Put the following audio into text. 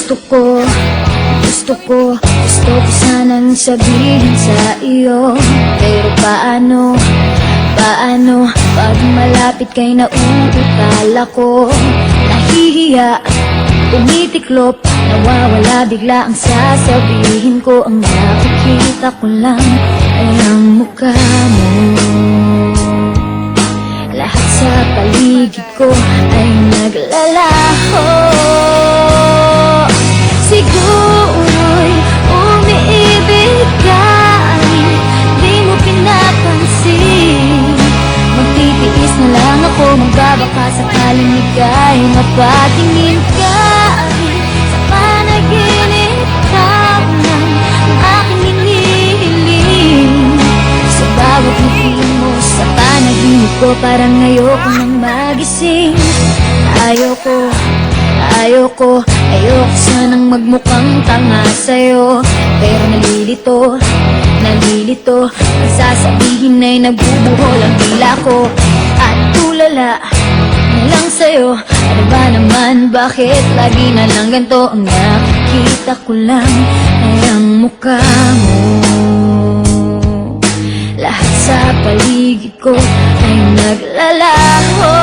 Gusto ko sanang sabihin sa iyo, pero paano pag malapit kay nauutal ako? Nahihiya, tumitiklop, nawawala bigla ang sasabihin ko. Ang nakikita ko lang ay ang mukha mo. Lahat sa paligid ko ay naglalaho. Siguro'y umiibig ka, di mo pinapansin. Magtitiis na lang ako, magbabaka sakaling ika'y mapatingin ka. Sa panaginip ka ng aking hinihiling. Sa bawat ngiti mo sa panaginip ko, parang ayoko nang magising. Ayoko sanang magmukhang tanga sa'yo, pero nalilito ang sasabihin ay nagbubuhol ang dila ko. At tulala na lang sa'yo, ano ba naman, bakit lagi na lang ganito? Ang nakikita ko lang ay ang mukha mo. Lahat sa paligid ko ay naglalaho.